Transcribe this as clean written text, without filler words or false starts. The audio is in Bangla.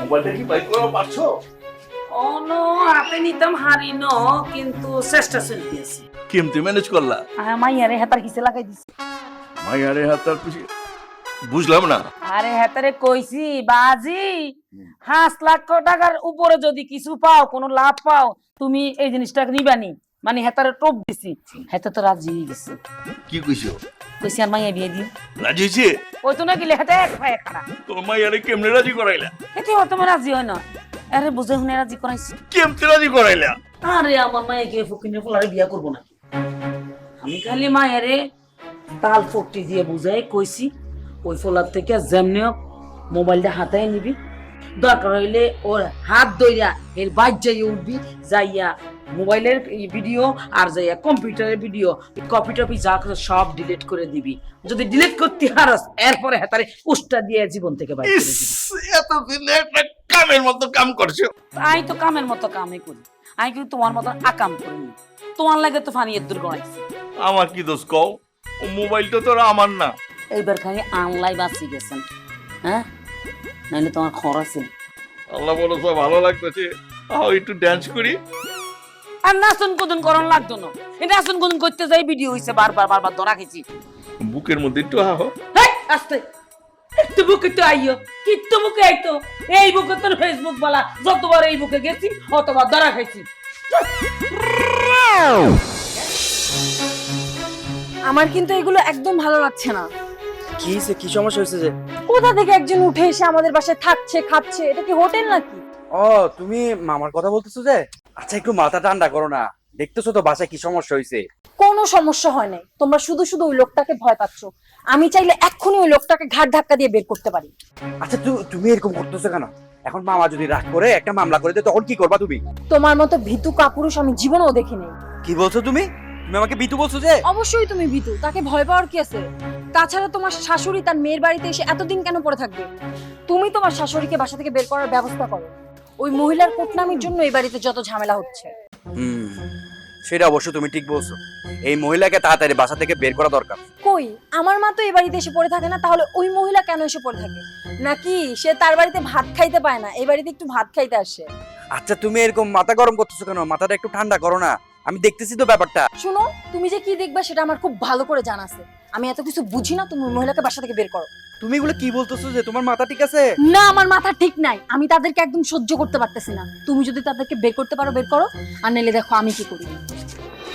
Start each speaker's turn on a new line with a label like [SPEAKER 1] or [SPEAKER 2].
[SPEAKER 1] মোবাইলটা কি বাই করা পারছো?
[SPEAKER 2] অনো হাতে নিতাম হারি ন, কিন্তু চেষ্টা চলতেছে।
[SPEAKER 1] কেমতে ম্যানেজ করলা?
[SPEAKER 2] মাইয়ারে হেতার কিসে লাগাই দিছি।
[SPEAKER 1] মাইয়ারে হাতার পিছে বুঝলাম না।
[SPEAKER 2] আরে হেতারে কইছি বাজি 5 লাখ টাকার উপরে যদি কিছু পাও, কোনো লাভ পাও, তুমি এই জিনিসটা নিবানি। মানে হেতারে টোপ দিছি, হেতা তো রাজি হয়ে গেছে।
[SPEAKER 1] কি কইছো?
[SPEAKER 2] কইছি আর মাইয়া বিয়ে দিন।
[SPEAKER 1] রাজি হয়েছে?
[SPEAKER 2] ওই তো না গেলে হেতে এক পায়ে খারাপ।
[SPEAKER 1] তোর মাইয়ারে কেমনে রাজি করাইলা?
[SPEAKER 2] হেতে ও তোমার রাজি হয় না। আরে বুঝে শুনে রাজি করাইছি।
[SPEAKER 1] কেমতে রাজি করাইলা?
[SPEAKER 2] আরে আমার মাইয়াকে ফকিনের পোলারে বিয়া করবো না। আমি খালি মায়েরে তাল ফটি দিয়ে বুঝাই কইছি, ওই ফোলার থেকে যেমনি হোক মোবাইলটা হাতায় নিবি, দরকার হইলে ওর হাত ধইরা এর বাইর যাইয়া উঠবি, যাইয়া মোবাইলের ভিডিও আর যাইয়া কম্পিউটারের ভিডিও কপি টপি যা করে সব ডিলিট করে দিবি। যদি ডিলিট করতে হারাস এরপরে হাতারে উষ্টা দিয়ে জীবন থেকে বাইর করে দিবি।
[SPEAKER 1] এতদিনে একটা কামের মতো কাম করছো।
[SPEAKER 2] আমি তো কামের মতো কামই করি, আমি কিন্তু তোমার মতো আকাম করিনি। তোমার লাগে তো ফানি দূর গড়াইছি।
[SPEAKER 1] আমার কি দোষ কও? ও মোবাইলটা তো আর আমার না।
[SPEAKER 2] এইবার খালি আনলাই বাঁচি গেছেন, হ্যাঁ, নাইলে তোমার খরচ ছিল।
[SPEAKER 1] আল্লাহ বলো সব ভালো লাগতেছে। একটু ডান্স করি।
[SPEAKER 2] আর নাচন কুদন করন লাগতো না, এই নাচন কুদন করতে যাই ভিডিও হইছে বারবার ধরা খেয়েছি।
[SPEAKER 1] বুকের মধ্যে একটু আহো।
[SPEAKER 2] হেই আস্তে, একটু বুকে তো আইও, কিত্তু বুকে আইতো। এই বুকে তো ফেসবুক বলা, যতবার এই বুকে গেছি অতবার ধরা খাইছি।
[SPEAKER 3] আমার কিন্তু এগুলো একদম ভালো লাগছে না।
[SPEAKER 4] কি হয়েছে? কি সমস্যা হয়েছে যে?
[SPEAKER 3] কোথা থেকে একজন উঠে এসে আমাদের বাসায় থাকছে, খাচ্ছে? এটা কি হোটেল নাকি?
[SPEAKER 4] ও, তুমি মামার কথা বলতেছো যে? আচ্ছা, একটু মাথা ঠান্ডা করো না। দেখতেছো তো বাসায় কি সমস্যা হয়েছে।
[SPEAKER 3] কোনো সমস্যা হয় নাই, তোমরা শুধু শুধু ওই লোকটাকে ভয় পাচ্ছ। আমি চাইলে এক্ষুনি ওই লোকটাকে ঘাট ধাক্কা দিয়ে বের করতে পারি।
[SPEAKER 4] আচ্ছা, তুমি এরকম করতেছো কেন? এখন মামা যদি রাগ করে একটা মামলা করে দেয়, তখন কি করবা তুমি?
[SPEAKER 3] তোমার মতো ভীতু কাপুরুষ আমি জীবনেও দেখিনি।
[SPEAKER 4] কি বলছো তুমি? তুমি আমাকে বিতু বলছো যে?
[SPEAKER 3] অবশ্যই তুমি ভীতু, তাকে ভয় পাওয়ার কি আছে? তাছাড়া তোমার শাশুড়ি তার মেয়ের বাড়িতে এসে এতদিন কেন পড়ে থাকবে? তুমি তোমার শাশুড়িকে বাসা থেকে বের করার ব্যবস্থা করো। ওই মহিলার কোটনামির জন্য এই বাড়িতে যত ঝামেলা হচ্ছে।
[SPEAKER 4] সেটা অবশ্য তুমি ঠিক বলছো। এই মহিলাকে তাড়াতাড়ি বাসা থেকে বের করা দরকার।
[SPEAKER 3] কই, আমার মা তো এই বাড়িতে এসে পড়ে থাকে না, তাহলে ওই মহিলা কেন এসে পড়ে থাকে? নাকি সে তার বাড়িতে ভাত খাইতে পায় না, এই বাড়িতে একটু ভাত খাইতে আসে?
[SPEAKER 4] আচ্ছা, তুমি এরকম মাথা গরম করতেছো কেন? মাথাটা একটু ঠান্ডা করো না। আমি দেখতেছি তো ব্যাপারটা।
[SPEAKER 3] শুনো, তুমি যে কি দেখবা সেটা আমার খুব ভালো করে জানা আছে। আমি এত কিছু বুঝি না, তুমি ওই মহিলাকে বাসা থেকে বের করো।
[SPEAKER 4] তুমি এগুলো কি বলতেছো যে? তোমার মাথা ঠিক আছে?
[SPEAKER 3] না, আমার মাথা ঠিক নাই। আমি তাদেরকে একদম সহ্য করতে পারতেছি না। তুমি যদি তাদেরকে বের করতে পারো বের করো, আর নাইলে দেখো আমি কি করি।